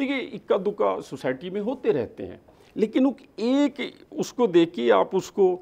دیکھیے اکا دکا سوسائٹی میں ہوتے رہتے ہیں، لیکن ایک اس کو دیکھیے آپ اس کو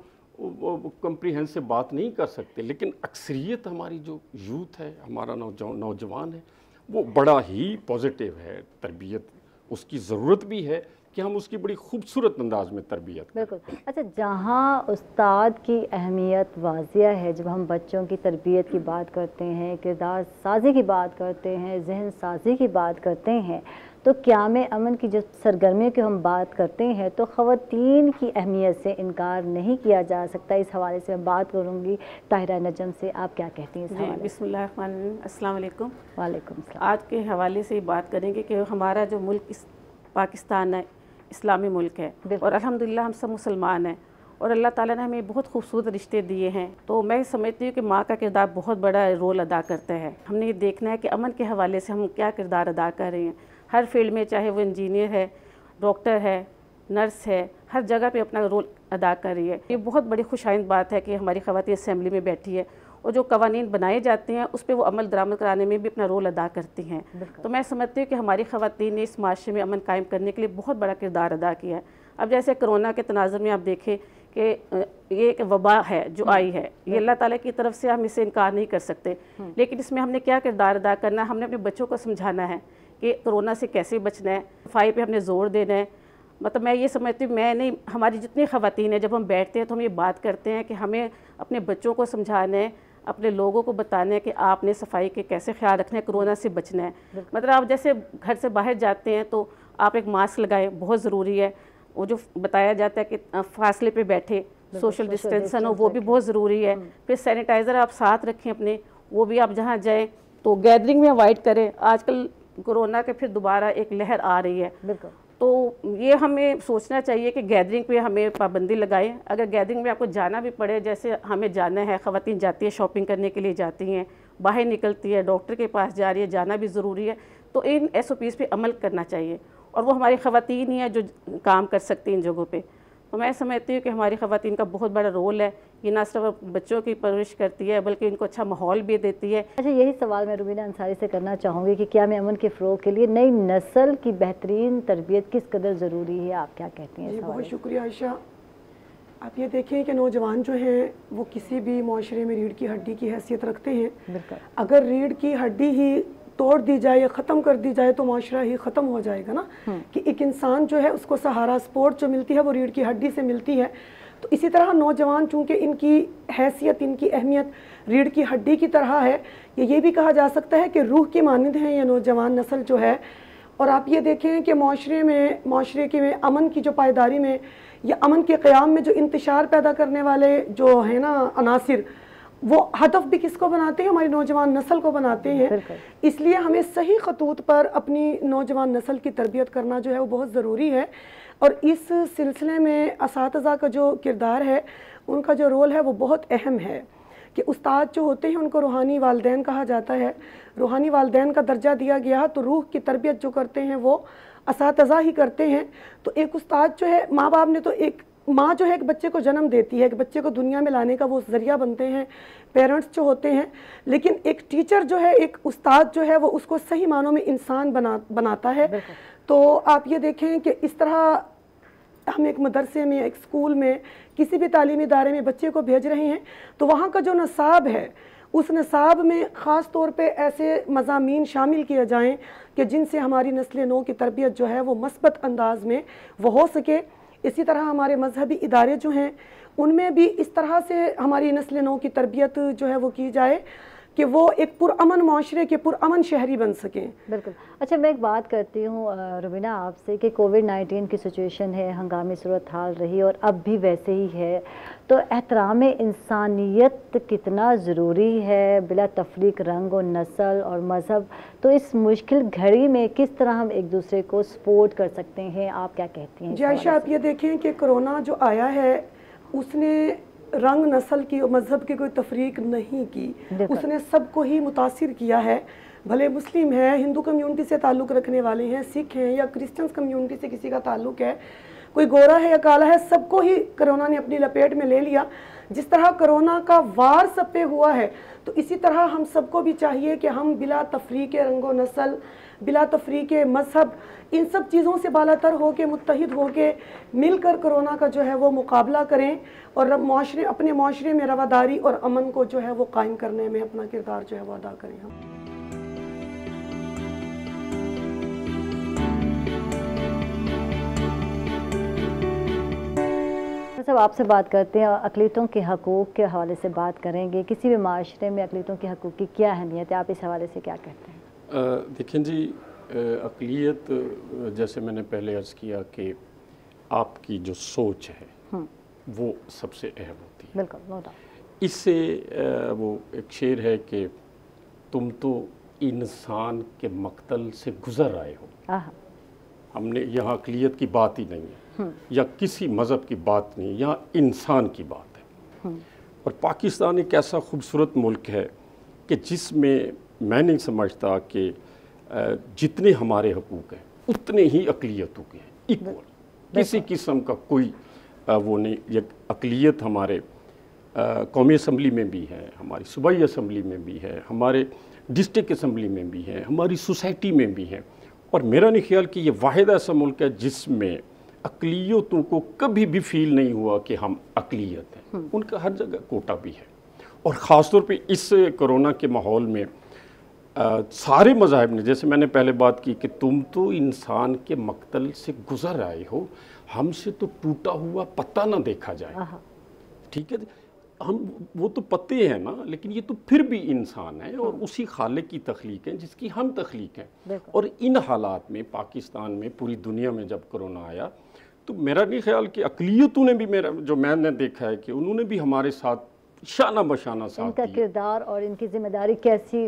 کمپریہنسو بات نہیں کر سکتے، لیکن اکثریت ہماری جو یوتھ ہے، ہمارا نوجوان ہے، وہ بڑا ہی پازیٹیو ہے. تربیت اس کی ضرورت بھی ہے کہ ہم اس کی بڑی خوبصورت انداز میں تربیت کریں. بالکل. اچھا، جہاں استاد کی اہمیت واضح ہے، جب ہم بچوں کی تربیت کی بات کرتے ہیں، کردار سازی کی بات کرتے ہیں، ذہن سازی کی بات کرتے ہیں، تو قیام امن کی جو سرگرمیوں کی ہم بات کرتے ہیں تو خواتین کی اہمیت سے انکار نہیں کیا جا سکتا. اس حوالے سے میں بات کروں گی طاہرہ نجم سے. آپ کیا کہتی ہیں اس حوالے سے؟ بسم اللہ الرحمن الرحیم. السلام علیکم. وعلیکم السلام. آج کے حوالے سے بات کریں گے کہ ہمارا جو ملک پاکستان ہے، اسلامی ملک ہے، اور الحمدللہ ہم سب مسلمان ہیں، اور اللہ تعالیٰ نے ہمیں بہت خوبصورت رشتے دیے ہیں. تو میں سمجھتی ہوں کہ ماں کا کردار بہت بڑا رول ادا کرتا ہے. ہم نے یہ دیکھنا ہے کہ امن کے حوالے سے ہم کیا کردار ادا کر رہے ہیں. ہر فیلڈ میں، چاہے وہ انجینئر ہے، ڈاکٹر ہے، نرس ہے، ہر جگہ پہ اپنا رول ادا کر رہی ہے. یہ بہت بڑی خوشائند بات ہے کہ ہماری خواتین اسمبلی میں بیٹھی ہے، اور جو قوانین بنائے جاتے ہیں اس پہ وہ عمل درآمد کرانے میں بھی اپنا رول ادا کرتی ہیں. تو میں سمجھتی ہوں کہ ہماری خواتین نے اس معاشرے میں امن قائم کرنے کے لیے بہت بڑا کردار ادا کیا ہے. اب جیسے کرونا کے تناظر میں آپ دیکھیں کہ یہ ایک وبا ہے جو آئی ہے، یہ اللہ تعالیٰ کی طرف سے ہم اسے انکار نہیں کر سکتے، لیکن اس میں ہم نے کیا کردار ادا کرنا ہے؟ ہم نے اپنے بچوں کو سمجھانا ہے کہ کرونا سے کیسے بچنا ہے، صفائی پہ ہم نے زور دینا ہے. مطلب میں یہ سمجھتی ہوں، میں نہیں، ہماری جتنی خواتین ہیں، جب ہم بیٹھتے ہیں تو ہم یہ بات کرتے ہیں کہ ہمیں اپنے بچوں کو سمجھانا ہے، اپنے لوگوں کو بتانا ہے کہ آپ نے صفائی کے کیسے خیال رکھنا ہے، کرونا سے بچنا ہے. مطلب آپ جیسے گھر سے باہر جاتے ہیں تو آپ ایک ماسک لگائیں، بہت ضروری ہے. وہ جو بتایا جاتا ہے کہ فاصلے پہ بیٹھے، سوشل ڈسٹینسن ہو، وہ بھی بہت ضروری ہے. پھر سینیٹائزر آپ ساتھ رکھیں اپنے، وہ بھی آپ جہاں جائیں تو گیدرنگ میں اوائڈ کریں. آج کل کرونا کے پھر دوبارہ ایک لہر آ رہی ہے، تو یہ ہمیں سوچنا چاہیے کہ گیدرنگ پہ ہمیں پابندی لگائیں. اگر گیدرنگ میں آپ کو جانا بھی پڑے، جیسے ہمیں جانا ہے، خواتین جاتی ہے شاپنگ کرنے کے لیے جاتی ہیں، باہر نکلتی ہے، ڈاکٹر کے پاس جا رہی ہے، جانا بھی ضروری ہے، تو ان SOPs پہ عمل کرنا چاہیے. اور وہ ہماری خواتین ہی ہیں جو کام کر سکتی ہیں ان جگہوں پہ. تو میں سمجھتی ہوں کہ ہماری خواتین کا بہت بڑا رول ہے. یہ نہ صرف بچوں کی پرورش کرتی ہے بلکہ ان کو اچھا ماحول بھی دیتی ہے. اچھا، یہی سوال میں روبینہ انصاری سے کرنا چاہوں گی کہ قیام امن کے فروغ کے لیے نئی نسل کی بہترین تربیت کس قدر ضروری ہے؟ آپ کیا کہتی ہیں؟ بہت شکریہ عائشہ. آپ یہ دیکھیں کہ نوجوان جو ہیں وہ کسی بھی معاشرے میں ریڑھ کی ہڈی کی حیثیت رکھتے ہیں. اگر ریڑھ کی ہڈی ہی توڑ دی جائے یا ختم کر دی جائے تو معاشرہ ہی ختم ہو جائے گا نا. کہ ایک انسان جو ہے اس کو سہارا سپورٹ جو ملتی ہے وہ ریڑھ کی ہڈی سے ملتی ہے. تو اسی طرح نوجوان چونکہ ان کی حیثیت، ان کی اہمیت ریڑھ کی ہڈی کی طرح ہے، یہ بھی کہا جا سکتا ہے کہ روح کی مانند ہیں یہ نوجوان نسل جو ہے. اور آپ یہ دیکھیں کہ معاشرے کے میں امن کی جو پائیداری میں یا امن کے قیام میں جو انتشار پیدا کرنے والے جو ہیں نا عناصر، وہ ہدف بھی کس کو بناتے ہیں؟ ہماری نوجوان نسل کو بناتے ہیں. اس لیے ہمیں صحیح خطوط پر اپنی نوجوان نسل کی تربیت کرنا جو ہے وہ بہت ضروری ہے. اور اس سلسلے میں اساتذہ کا جو کردار ہے، ان کا جو رول ہے وہ بہت اہم ہے. کہ استاد جو ہوتے ہیں ان کو روحانی والدین کہا جاتا ہے. روحانی والدین کا درجہ دیا گیا، تو روح کی تربیت جو کرتے ہیں وہ اساتذہ ہی کرتے ہیں. تو ایک استاد جو ہے، ماں باپ نے تو ماں جو ہے ایک بچے کو جنم دیتی ہے، ایک بچے کو دنیا میں لانے کا وہ ذریعہ بنتے ہیں، پیرنٹس جو ہوتے ہیں. لیکن ایک ٹیچر جو ہے، ایک استاد جو ہے، وہ اس کو صحیح معنوں میں انسان بناتا ہے. تو آپ یہ دیکھیں کہ اس طرح ہم ایک مدرسے میں، ایک اسکول میں، کسی بھی تعلیمی ادارے میں بچے کو بھیج رہے ہیں تو وہاں کا جو نصاب ہے، اس نصاب میں خاص طور پہ ایسے مضامین شامل کیے جائیں کہ جن سے ہماری نسل نو کی تربیت جو ہے وہ مثبت انداز میں وہ ہو سکے. اسی طرح ہمارے مذہبی ادارے جو ہیں ان میں بھی اس طرح سے ہماری نسل نو کی تربیت جو ہے وہ کی جائے کہ وہ ایک پرامن معاشرے کے پرامن شہری بن سکیں. بالکل. اچھا، میں ایک بات کرتی ہوں روبینہ آپ سے کہ کووڈ-19 کی سچویشن ہے، ہنگامی صورتحال رہی اور اب بھی ویسے ہی ہے، تو احترام انسانیت کتنا ضروری ہے بلا تفریق رنگ و نسل اور مذہب. تو اس مشکل گھڑی میں کس طرح ہم ایک دوسرے کو سپورٹ کر سکتے ہیں؟ آپ کیا کہتی ہیں؟ جی عائشہ، آپ یہ دیکھیں کہ کرونا جو آیا ہے اس نے رنگ، نسل کی اور مذہب کی کوئی تفریق نہیں کی. اس نے سب کو ہی متاثر کیا ہے. بھلے مسلم ہے، ہندو کمیونٹی سے تعلق رکھنے والے ہیں، سکھ ہیں یا کرسچنز کمیونٹی سے کسی کا تعلق ہے، کوئی گورا ہے یا کالا ہے، سب کو ہی کرونا نے اپنی لپیٹ میں لے لیا۔ جس طرح کرونا کا وار سب پہ ہوا ہے، تو اسی طرح ہم سب کو بھی چاہیے کہ ہم بلا تفریق رنگ و نسل، بلا تفریق مذہب، ان سب چیزوں سے بالا تر ہو کے، متحد ہو کے مل کر کرونا کا جو ہے وہ مقابلہ کریں، اور اپنے معاشرے میں رواداری اور امن کو جو ہے وہ قائم کرنے میں اپنا کردار جو ہے وہ ادا کریں ہم۔ سب آپ سے بات کرتے ہیں اور اقلیتوں کے حقوق کے حوالے سے بات کریں گے۔ کسی بھی معاشرے میں اقلیتوں کے حقوق کی کیا اہمیت ہے، آپ اس حوالے سے کیا کہتے ہیں؟ دیکھیں جی، اقلیت جیسے میں نے پہلے عرض کیا کہ آپ کی جو سوچ ہے وہ سب سے اہم ہوتی ہے۔ بالکل، نو ڈاؤٹ۔ اس سے وہ ایک شعر ہے کہ تم تو انسان کے مقتل سے گزر آئے ہو۔ ہم نے یہاں اقلیت کی بات ہی نہیں ہے یا کسی مذہب کی بات نہیں، یہاں انسان کی بات ہے۔ اور پاکستان ایک ایسا خوبصورت ملک ہے کہ جس میں نہیں سمجھتا کہ جتنے ہمارے حقوق ہیں اتنے ہی اقلیتوں کے ہیں، ایکول، کسی قسم کا کوئی وہ نہیں۔ یہ اقلیت ہمارے قومی اسمبلی میں بھی ہے، ہماری صوبائی اسمبلی میں بھی ہے، ہمارے ڈسٹرکٹ اسمبلی میں بھی ہے، ہماری سوسائٹی میں بھی ہے۔ اور میرا نہیں خیال کہ یہ واحد ایسا ملک ہے جس میں اقلیتوں کو کبھی بھی فیل نہیں ہوا کہ ہم اقلیت ہیں۔ ان کا ہر جگہ کوٹا بھی ہے، اور خاص طور پہ اس کرونا کے ماحول میں سارے مذاہب نے، جیسے میں نے پہلے بات کی کہ تم تو انسان کے مقتل سے گزر آئے ہو، ہم سے تو ٹوٹا ہوا پتا نہ دیکھا جائے۔ ٹھیک ہے، ہم وہ تو پتے ہیں نا، لیکن یہ تو پھر بھی انسان ہے اور اسی خالق کی تخلیق ہے جس کی ہم تخلیق ہیں۔ اور ان حالات میں پاکستان میں، پوری دنیا میں جب کرونا آیا تو میرا نہیں خیال کہ اقلیتوں نے بھی، جو میں نے دیکھا ہے کہ انہوں نے بھی ہمارے ساتھ شانہ بشانہ ساتھ ان کا کردار اور ان کی ذمہ داری کیسی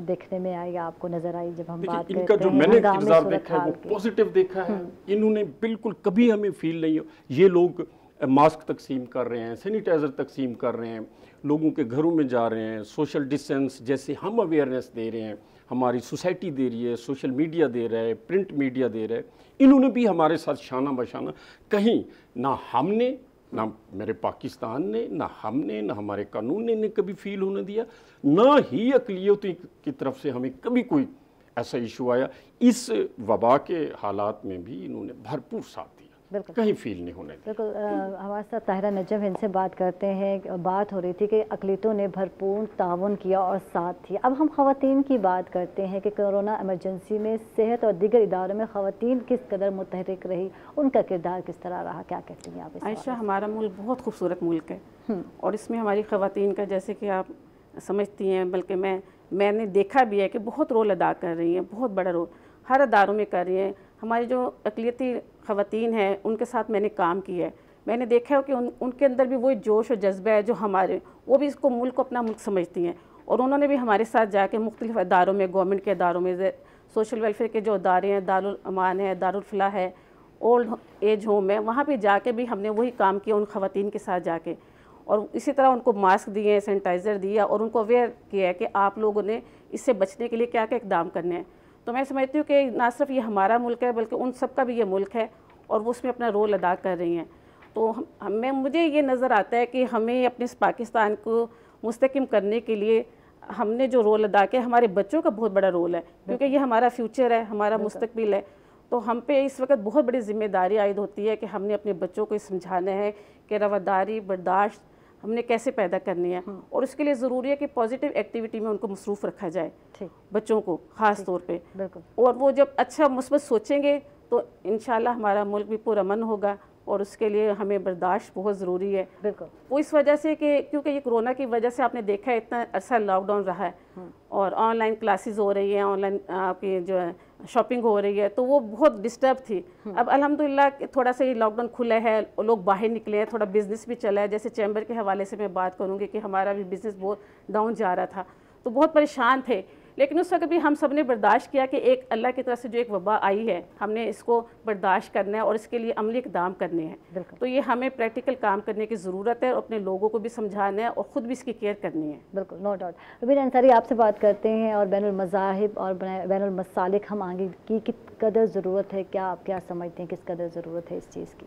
دیکھنے میں آئی، آپ کو نظر آئی جب ہم بات کرتے ہیں؟ ان کا جو میں نے کردار دیکھا ہے وہ پوزیٹیو دیکھا ہے۔ انہوں نے بالکل کبھی ہمیں فیل نہیں ہو، یہ لوگ ماسک تقسیم کر رہے ہیں، سینیٹائزر تقسیم کر رہے ہیں، لوگوں کے گھروں میں جا رہے ہیں، سوشل ڈسٹینس جیسے ہم اویئرنیس دے رہے ہیں، ہماری سوسائٹی دے رہی ہے، سوشل میڈیا دے رہا ہے، پرنٹ میڈیا دے رہا ہے، انہوں نے بھی ہمارے ساتھ شانہ بشانہ، کہیں نہ ہم نے، نہ میرے پاکستان نے، نہ ہم نے، نہ ہمارے قانون نے کبھی فیل ہونے دیا، نہ ہی اقلیتوں کی طرف سے ہمیں کبھی کوئی ایسا ایشو آیا۔ اس وبا کے حالات میں بھی انہوں نے بھرپور ساتھ دیا، کہیں فیل نہیں ہونے دیا۔ بالکل، ہمارے ساتھ طاہرہ نجم، ان سے بات کرتے ہیں۔ بات ہو رہی تھی کہ اقلیتوں نے بھرپور تعاون کیا اور ساتھ دیا۔ اب ہم خواتین کی بات کرتے ہیں کہ کرونا ایمرجنسی میں صحت اور دیگر اداروں میں خواتین کس قدر متحرک رہی، ان کا کردار کس طرح رہا، کیا کہتی ہیں آپ؟ عائشہ، ہمارا ملک بہت خوبصورت ملک ہے، اور اس میں ہماری خواتین کا، جیسے کہ آپ سمجھتی ہیں، بلکہ میں نے دیکھا بھی ہے کہ بہت رول ادا کر رہی ہیں، بہت بڑا رول ہر اداروں میں کر رہی ہیں۔ ہماری جو اقلیتی خواتین ہیں ان کے ساتھ میں نے کام کیا ہے، میں نے دیکھا ہے کہ ان کے اندر بھی وہی جوش اور جذبہ ہے جو ہمارے، وہ بھی اس کو ملک کو اپنا ملک سمجھتی ہیں، اور انہوں نے بھی ہمارے ساتھ جا کے مختلف اداروں میں، گورنمنٹ کے اداروں میں، سوشل ویلفیئر کے جو ادارے ہیں، دارالامان ہے، دارالفلاح ہے، اولڈ ایج ہوم ہے، وہاں پہ جا کے بھی ہم نے وہی کام کیا ان خواتین کے ساتھ جا کے، اور اسی طرح ان کو ماسک دیے، سینیٹائزر دیا، اور ان کو اویئر کیا ہے کہ آپ لوگوں نے اس سے بچنے کے لیے کیا کیا اقدام کرنے ہیں۔ تو میں سمجھتی ہوں کہ نہ صرف یہ ہمارا ملک ہے بلکہ ان سب کا بھی یہ ملک ہے، اور وہ اس میں اپنا رول ادا کر رہی ہیں۔ تو مجھے یہ نظر آتا ہے کہ ہمیں اپنے پاکستان کو مستحکم کرنے کے لیے ہم نے جو رول ادا کیا، ہمارے بچوں کا بہت بڑا رول ہے، کیونکہ یہ ہمارا فیوچر ہے، ہمارا مستقبل ہے۔ تو ہم پہ اس وقت بہت بڑی ذمہ داری عائد ہوتی ہے کہ ہم نے اپنے بچوں کو سمجھانا ہے کہ رواداری، برداشت ہم نے کیسے پیدا کرنی ہے، اور اس کے لیے ضروری ہے کہ پازیٹیو ایکٹیویٹی میں ان کو مصروف رکھا جائے، بچوں کو خاص طور پہ، اور وہ جب اچھا مثبت سوچیں گے تو انشاءاللہ ہمارا ملک بھی پرامن ہوگا، اور اس کے لیے ہمیں برداشت بہت ضروری ہے۔ وہ اس وجہ سے کہ کیونکہ یہ کرونا کی وجہ سے آپ نے دیکھا ہے اتنا عرصہ لاک ڈاؤن رہا ہے، اور آن لائن کلاسز ہو رہی ہیں، آن لائن آپ کی جو ہے شاپنگ ہو رہی ہے، تو وہ بہت ڈسٹرب تھی۔ اب الحمدللہ تھوڑا سا یہ لاک ڈاؤن کھلا ہے، لوگ باہر نکلے ہیں، تھوڑا بزنس بھی چلا ہے۔ جیسے چیمبر کے حوالے سے میں بات کروں گی کہ ہمارا بھی بزنس بہت ڈاؤن جا رہا تھا، تو بہت پریشان تھے، لیکن اس وقت بھی ہم سب نے برداشت کیا کہ ایک اللہ کی طرف سے جو ایک وبا آئی ہے، ہم نے اس کو برداشت کرنا ہے اور اس کے لیے عملی اقدام کرنے ہیں۔ تو یہ ہمیں پریکٹیکل کام کرنے کی ضرورت ہے، اور اپنے لوگوں کو بھی سمجھانا ہے اور خود بھی اس کی کیئر کرنی ہے۔ بالکل، نو ڈاؤٹ۔ روبین انصاری، آپ سے بات کرتے ہیں، اور بین المذاہب اور بین المسالک ہم آگے کی کس قدر ضرورت ہے، کیا آپ کیا سمجھتے ہیں کس قدر ضرورت ہے اس چیز کی؟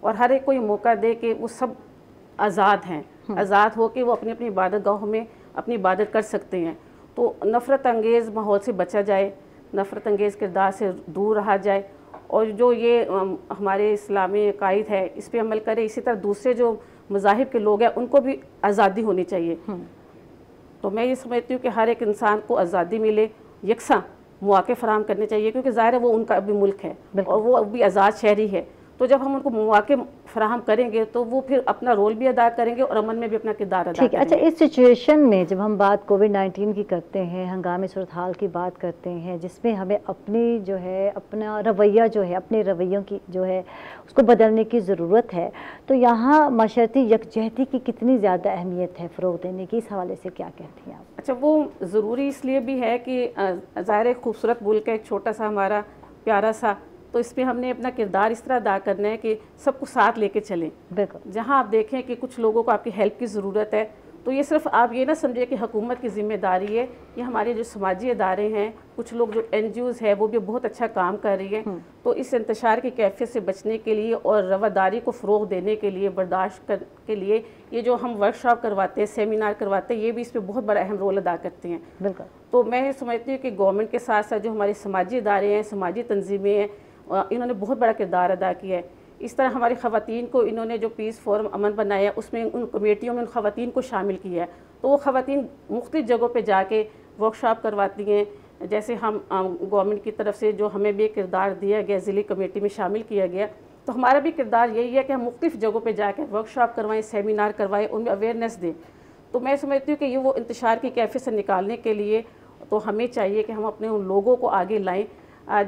اور ہر ایک کو یہ موقع دے کہ وہ سب آزاد ہیں، آزاد ہو کے وہ اپنی اپنی عبادت گاہوں میں اپنی عبادت کر سکتے ہیں. تو نفرت انگیز ماحول سے بچا جائے، نفرت انگیز کردار سے دور رہا جائے، اور جو یہ ہمارے اسلامی عقائد ہے اس پہ عمل کرے. اسی طرح دوسرے جو مذاہب کے لوگ ہیں ان کو بھی آزادی ہونی چاہیے. تو میں یہ سمجھتی ہوں کہ ہر ایک انسان کو آزادی ملے، یکساں مواقع فراہم کرنے چاہیے، کیونکہ ظاہر ہے وہ ان کا بھی ملک ہے اور وہ بھی آزاد شہری ہے. تو جب ہم ان کو مواقع فراہم کریں گے تو وہ پھر اپنا رول بھی ادا کریں گے اور امن میں بھی اپنا کردار ادا کریں گے. اچھا، اس سچویشن میں جب ہم بات کووڈ-19 کی کرتے ہیں، ہنگامی صورتحال کی بات کرتے ہیں، جس میں ہمیں اپنی جو ہے اپنا رویہ جو ہے، اپنے رویوں کی جو ہے اس کو بدلنے کی ضرورت ہے، تو یہاں معاشرتی یکجہتی کی کتنی زیادہ اہمیت ہے فروغ دینے کی، اس حوالے سے کیا کہتی ہیں آپ؟ اچھا، وہ ضروری اس لیے بھی ہے کہ ظاہر خوبصورت ملک ہے، ایک چھوٹا سا ہمارا پیارا سا، تو اس میں ہم نے اپنا کردار اس طرح ادا کرنا ہے کہ سب کو ساتھ لے کے چلیں. بالکل. جہاں آپ دیکھیں کہ کچھ لوگوں کو آپ کی ہیلپ کی ضرورت ہے تو یہ صرف آپ یہ نہ سمجھیں کہ حکومت کی ذمہ داری ہے، یہ ہمارے جو سماجی ادارے ہیں، کچھ لوگ جو NGOs ہے وہ بھی بہت اچھا کام کر رہی ہیں. تو اس انتشار کی کیفیت سے بچنے کے لیے اور رواداری کو فروغ دینے کے لیے، برداشت کے لیے یہ جو ہم ورکشاپ کرواتے ہیں، سیمینار کرواتے ہیں، یہ بھی اس پہ بہت بڑا اہم رول ادا کرتے ہیں. بالکل. تو میں سمجھتی ہوں کہ گورنمنٹ کے ساتھ ساتھ جو ہمارے سماجی ادارے ہیں، سماجی تنظیمیں ہیں، انہوں نے بہت بڑا کردار ادا کیا ہے. اس طرح ہماری خواتین کو انہوں نے جو پیس فورم امن بنایا، اس میں ان کمیٹیوں میں ان خواتین کو شامل کیا ہے. تو وہ خواتین مختلف جگہوں پہ جا کے ورکشاپ کرواتی ہیں. جیسے ہم گورنمنٹ کی طرف سے جو ہمیں بھی کردار دیا گیا، ضلعی کمیٹی میں شامل کیا گیا، تو ہمارا بھی کردار یہی ہے کہ ہم مختلف جگہوں پہ جا کے ورکشاپ کروائیں، سیمینار کروائیں، ان میں اویئرنیس دیں. تو میں سمجھتی ہوں کہ یہ وہ انتشار کی کیفیت سے نکالنے کے لیے تو ہمیں چاہیے کہ ہم اپنے ان لوگوں کو آگے لائیں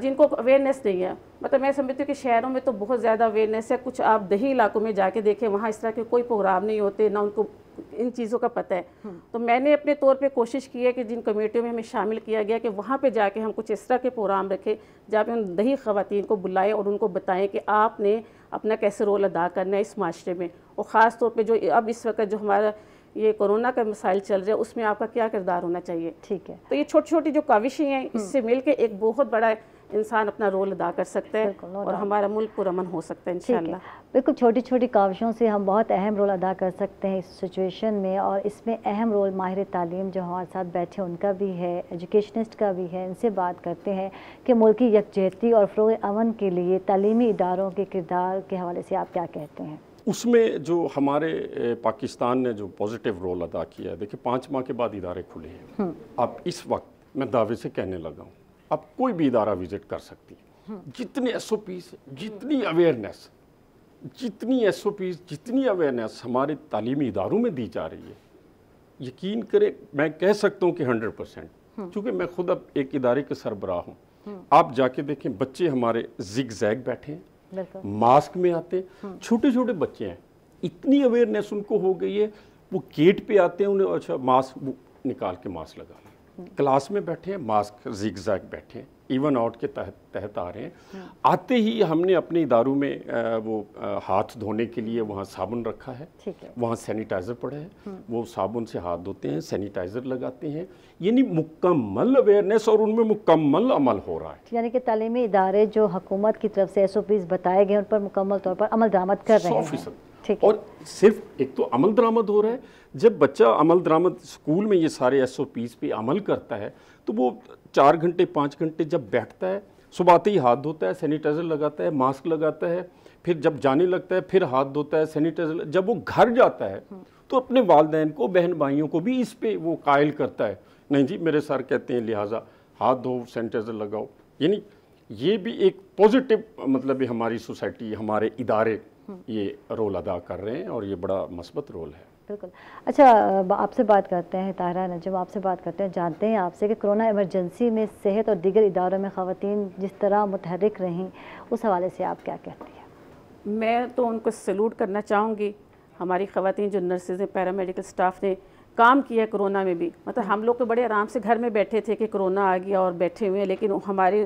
جن کو اویئرنیس نہیں ہے. مطلب میں سمجھتی ہوں کہ شہروں میں تو بہت زیادہ اویئرنیس ہے، کچھ آپ دیہی علاقوں میں جا کے دیکھیں، وہاں اس طرح کے کوئی پروگرام نہیں ہوتے، نہ ان کو ان چیزوں کا پتہ ہے. تو میں نے اپنے طور پہ کوشش کی ہے کہ جن کمیٹیوں میں ہمیں شامل کیا گیا کہ وہاں پہ جا کے ہم کچھ اس طرح کے پروگرام رکھیں جہاں پہ ان دیہی خواتین کو بلائیں اور ان کو بتائیں کہ آپ نے اپنا کیسے رول ادا کرنا ہے اس معاشرے میں، اور خاص طور پہ جو اب اس وقت جو ہمارا یہ کورونا کا مسائل چل رہا ہے اس میں آپ کا کیا کردار ہونا چاہیے. ٹھیک ہے. تو یہ چھوٹی چھوٹی جو کاوشیں ہیں اس سے مل کے ایک بہت بڑا انسان اپنا رول ادا کر سکتا ہے اور ہمارا ملک پرامن ہو سکتا ہے انشاءاللہ. بالکل، چھوٹی چھوٹی کاوشوں سے ہم بہت اہم رول ادا کر سکتے ہیں اس سچویشن میں، اور اس میں اہم رول ماہر تعلیم جو ہمارے ساتھ بیٹھے ان کا بھی ہے، ایجوکیشنسٹ کا بھی ہے. ان سے بات کرتے ہیں کہ ملکی یکجہتی اور فروغ امن کے لیے تعلیمی اداروں کے کردار کے حوالے سے آپ کیا کہتے ہیں؟ اس میں جو ہمارے پاکستان نے جو پازیٹیو رول ادا کیا ہے، دیکھیں 5 ماہ کے بعد ادارے کھلے ہیں. اب اس وقت میں دعوے سے کہنے لگا ہوں اب کوئی بھی ادارہ وزٹ کر سکتی ہے. جتنے SOPs، جتنی اویئرنیس، جتنی اویئرنیس ہمارے تعلیمی اداروں میں دی جا رہی ہے، یقین کریں میں کہہ سکتا ہوں کہ 100%، چونکہ میں خود اب ایک ادارے کے سربراہ ہوں. آپ جا کے دیکھیں بچے ہمارے زگ زیگ بیٹھے ہیں، ماسک میں آتے ہیں، چھوٹے چھوٹے بچے ہیں، اتنی اویئرنیس ان کو ہو گئی ہے، وہ گیٹ پہ آتے ہیں، انہیں اچھا ماسک نکال کے ماسک لگا لیں، کلاس میں بیٹھے ہیں ماسک زگ زیگ بیٹھے ہیں، ایون آؤٹ کے تحت آ رہے ہیں. آتے ہی ہم نے اپنے اداروں میں وہ ہاتھ دھونے کے لیے وہاں صابن رکھا ہے، وہاں سینیٹائزر پڑا ہے، وہ صابن سے ہاتھ دھوتے ہیں، سینیٹائزر لگاتے ہیں. یعنی مکمل اویئرنیس اور ان میں مکمل عمل ہو رہا ہے. یعنی کہ تعلیمی ادارے جو حکومت کی طرف سے SOPs بتائے گئے ان پر مکمل طور پر عمل درآمد کر رہے ہیں. 100%. اور صرف ایک تو عمل درآمد ہو رہا ہے، جب بچہ عمل درآمد اسکول میں یہ سارے SOPs پہ عمل کرتا ہے تو وہ 4 گھنٹے 5 گھنٹے جب بیٹھتا ہے، صبح آتے ہی ہاتھ دھوتا ہے، سینیٹائزر لگاتا ہے، ماسک لگاتا ہے، پھر جب جانے لگتا ہے پھر ہاتھ دھوتا ہے، سینیٹائزر. جب وہ گھر جاتا ہے تو اپنے والدین کو، بہن بھائیوں کو بھی اس پہ وہ قائل کرتا ہے، نہیں جی میرے سر کہتے ہیں لہٰذا ہاتھ دھو، سینیٹائزر لگاؤ. یعنی یہ بھی ایک پازیٹیو مطلب ہماری سوسائٹی، ہمارے ادارے یہ رول ادا کر رہے ہیں اور یہ بڑا مثبت رول ہے. بالکل. اچھا، آپ سے بات کرتے ہیں طاہرہ نجم، آپ سے بات کرتے ہیں، جانتے ہیں آپ سے کہ کرونا ایمرجنسی میں صحت اور دیگر اداروں میں خواتین جس طرح متحرک رہیں، اس حوالے سے آپ کیا کہتی ہیں؟ میں تو ان کو سلوٹ کرنا چاہوں گی. ہماری خواتین جو نرسز ہیں، پیرامیڈیکل سٹاف نے کام کیا ہے کرونا میں بھی. مطلب ہم لوگ تو بڑے آرام سے گھر میں بیٹھے تھے کہ کرونا آ گیا اور بیٹھے ہوئے ہیں، لیکن ہمارے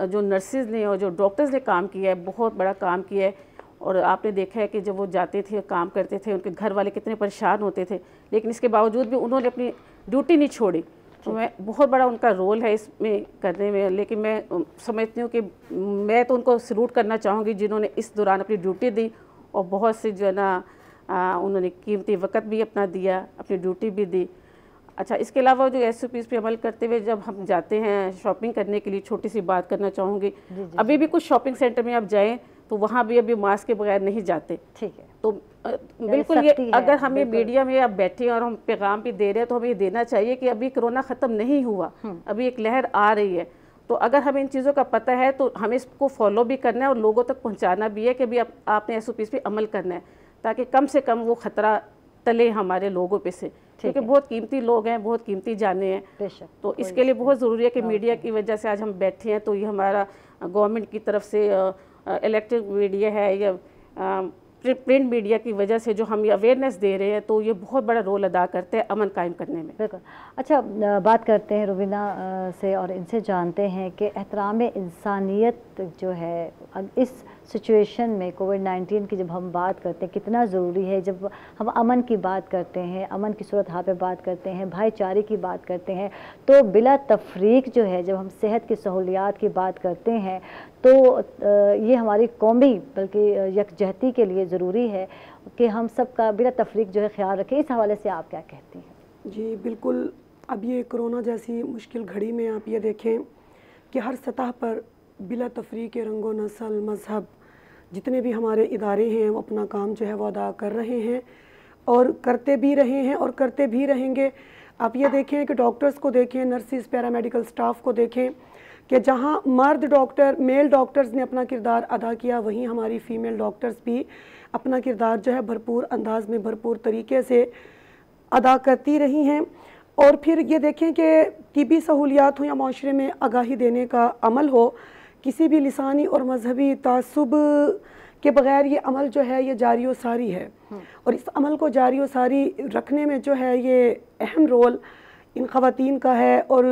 جو نرسز نے اور جو ڈاکٹرز نے کام کیا ہے، بہت بڑا کام کیا ہے. اور آپ نے دیکھا ہے کہ جب وہ جاتے تھے کام کرتے تھے ان کے گھر والے کتنے پریشان ہوتے تھے، لیکن اس کے باوجود بھی انہوں نے اپنی ڈیوٹی نہیں چھوڑی. تو میں بہت بڑا ان کا رول ہے اس میں کرنے میں. لیکن میں سمجھتی ہوں کہ میں تو ان کو سلوٹ کرنا چاہوں گی جنہوں نے اس دوران اپنی ڈیوٹی دی اور بہت سے جو ہے نا انہوں نے قیمتی وقت بھی اپنا دیا، اپنی ڈیوٹی بھی دی۔ اچھا، اس کے علاوہ جو SOPs پہ عمل کرتے ہوئے جب ہم جاتے ہیں شاپنگ کرنے کے لیے، چھوٹی سی بات کرنا چاہوں گی، ابھی بھی کچھ شاپنگ سینٹر میں آپ جائیں تو وہاں بھی ابھی ماسک کے بغیر نہیں جاتے۔ ٹھیک ہے، تو بالکل یہ اگر ہم یہ میڈیا میں اب بیٹھے ہیں اور ہم پیغام بھی دے رہے ہیں تو ہمیں یہ دینا چاہیے کہ ابھی کرونا ختم نہیں ہوا، ابھی ایک لہر آ رہی ہے۔ تو اگر ہمیں ان چیزوں کا پتہ ہے تو ہمیں اس کو فالو بھی کرنا ہے اور لوگوں تک پہنچانا بھی ہے کہ ابھی آپ نے SOPs پہ عمل کرنا ہے، تاکہ کم سے کم وہ خطرہ ٹلے ہمارے لوگوں پہ سے، کیونکہ بہت قیمتی لوگ ہیں، بہت قیمتی جانیں ہیں۔ تو اس کے لیے بہت ضروری ہے کہ میڈیا کی وجہ سے آج ہم بیٹھے ہیں، تو یہ ہمارا گورنمنٹ کی طرف سے الیکٹرک میڈیا ہے یا پرنٹ میڈیا کی وجہ سے جو ہم یہ اویئرنیس دے رہے ہیں، تو یہ بہت بڑا رول ادا کرتے ہیں امن قائم کرنے میں۔ بالکل۔ اچھا، بات کرتے ہیں روبینہ سے اور ان سے جانتے ہیں کہ احترام انسانیت جو ہے اس سچویشن میں کووڈ-19 کی جب ہم بات کرتے ہیں کتنا ضروری ہے، جب ہم امن کی بات کرتے ہیں، امن کی صورتحال پہ بات کرتے ہیں، بھائی چارے کی بات کرتے ہیں، تو بلا تفریق جو ہے جب ہم صحت کی سہولیات کی بات کرتے ہیں تو یہ ہماری قومی بلکہ یکجہتی کے لیے ضروری ہے کہ ہم سب کا بلا تفریق جو ہے خیال رکھیں۔ اس حوالے سے آپ کیا کہتی ہیں؟ جی بالکل، اب یہ کرونا جیسی مشکل گھڑی میں آپ یہ دیکھیں کہ ہر سطح پر بلا تفریق رنگ و نسل، مذہب، جتنے بھی ہمارے ادارے ہیں وہ اپنا کام جو ہے وہ ادا کر رہے ہیں اور کرتے بھی رہے ہیں اور کرتے بھی رہیں گے۔ آپ یہ دیکھیں کہ ڈاکٹرز کو دیکھیں، نرسز، پیرامیڈیکل سٹاف کو دیکھیں کہ جہاں مرد ڈاکٹر، میل ڈاکٹرز نے اپنا کردار ادا کیا، وہیں ہماری فیمیل ڈاکٹرز بھی اپنا کردار جو ہے بھرپور انداز میں، بھرپور طریقے سے ادا کرتی رہی ہیں۔ اور پھر یہ دیکھیں کہ طبی سہولیات ہوں یا معاشرے میں آگاہی دینے کا عمل ہو، کسی بھی لسانی اور مذہبی تعصب کے بغیر یہ عمل جو ہے یہ جاری و ساری ہے، اور اس عمل کو جاری و ساری رکھنے میں جو ہے یہ اہم رول ان خواتین کا ہے۔ اور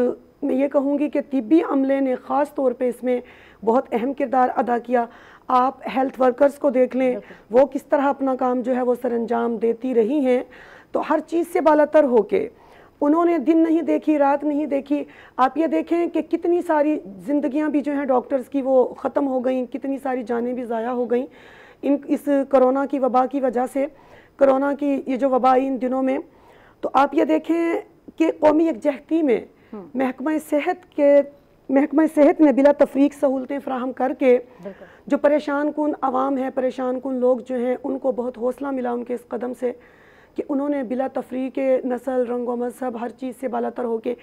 میں یہ کہوں گی کہ طبی عملے نے خاص طور پہ اس میں بہت اہم کردار ادا کیا۔ آپ ہیلتھ ورکرز کو دیکھ لیں، وہ کس طرح اپنا کام جو ہے وہ سر انجام دیتی رہی ہیں، تو ہر چیز سے بالاتر ہو کے انہوں نے دن نہیں دیکھی، رات نہیں دیکھی۔ آپ یہ دیکھیں کہ کتنی ساری زندگیاں بھی جو ہیں ڈاکٹرز کی وہ ختم ہو گئیں، کتنی ساری جانیں بھی ضائع ہو گئیں اس کرونا کی وبا کی وجہ سے۔ کرونا کی یہ جو وبا آئی ان دنوں میں، تو آپ یہ دیکھیں کہ قومی یکجہتی میں محکمہ صحت نے بلا تفریق سہولتیں فراہم کر کے جو پریشان کن عوام ہے، پریشان کن لوگ جو ہیں، ان کو بہت حوصلہ ملا ان کے اس قدم سے کہ انہوں نے بلا تفریق نسل، رنگ و مذہب، ہر چیز سے بالاتر ہو کے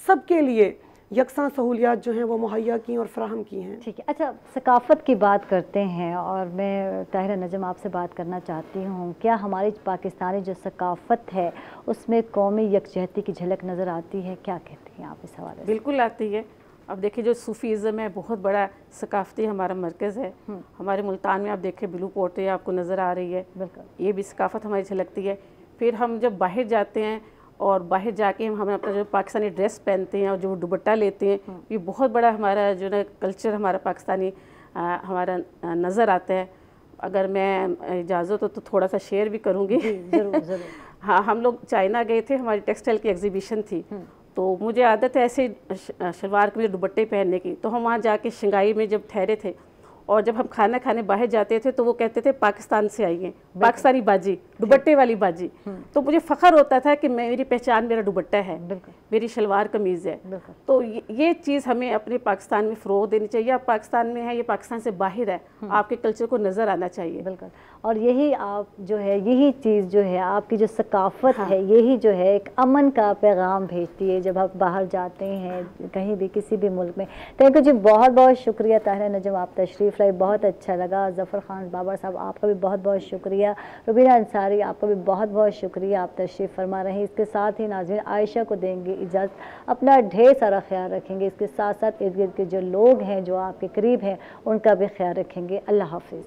سب کے لیے یکساں سہولیات جو ہیں وہ مہیا کی اور فراہم کی ہیں۔ ٹھیک ہے، اچھا ثقافت کی بات کرتے ہیں اور میں طاہرہ نجم آپ سے بات کرنا چاہتی ہوں، کیا ہماری پاکستانی جو ثقافت ہے اس میں قومی یکجہتی کی جھلک نظر آتی ہے؟ کیا کہتی ہیں آپ اس حوالے سے؟ بالکل آتی ہے۔ اب دیکھیں جو صوفیزم ہے بہت بڑا ثقافتی ہمارا مرکز ہے، ہمارے ملتان میں آپ دیکھیں بلو پورٹری آپ کو نظر آ رہی ہے، بالکل یہ بھی ثقافت ہماری جھلکتی ہے۔ پھر ہم جب باہر جاتے ہیں اور باہر جا کے ہم اپنا جو پاکستانی ڈریس پہنتے ہیں اور جو دوپٹہ لیتے ہیں، یہ بہت بڑا ہمارا جو نا کلچر ہمارا پاکستانی ہمارا نظر آتا ہے۔ اگر میں اجازت ہو تو تھوڑا سا شیئر بھی کروں گی۔ ضرور ضرور۔ ہاں، ہم لوگ چائنا گئے تھے، ہماری ٹیکسٹائل کی ایگزیبیشن تھی، تو مجھے عادت ہے ایسے شلوار کے دوپٹے پہننے کی، تو ہم وہاں جا کے شنگھائی میں جب ٹھہرے تھے اور جب ہم کھانا کھانے باہر جاتے تھے تو وہ کہتے تھے پاکستان سے آئی ہیں، پاکستانی باجی، دوپٹے والی باجی۔ تو مجھے فخر ہوتا تھا کہ میری پہچان میرا دوپٹہ ہے، میری شلوار قمیض ہے۔ تو یہ چیز ہمیں اپنے پاکستان میں فروغ دینی چاہیے۔ آپ پاکستان میں ہیں، یہ پاکستان سے باہر ہے، آپ کے کلچر کو نظر آنا چاہیے۔ بالکل، اور یہی آپ جو ہے یہی چیز جو ہے آپ کی جو ثقافت ہے یہی جو ہے ایک امن کا پیغام بھیجتی ہے جب آپ باہر جاتے ہیں کہیں بھی کسی بھی ملک میں۔ تھینک یو جی، بہت بہت شکریہ طاہرہ نجم، آپ تشریف لائے، بہت اچھا لگا۔ ظفر خان بابر صاحب آپ کا بھی بہت بہت شکریہ۔ روبینہ انصاری آپ کا بھی بہت بہت شکریہ، آپ تشریف فرما رہے ہیں۔ اس کے ساتھ ہی ناظرین عائشہ کو دیں گے اجازت، اپنا ڈھیر سارا خیال رکھیں گے، اس کے ساتھ ساتھ ارد گرد کے جو لوگ ہیں جو آپ کے قریب ہیں ان کا بھی خیال رکھیں گے۔ اللہ حافظ۔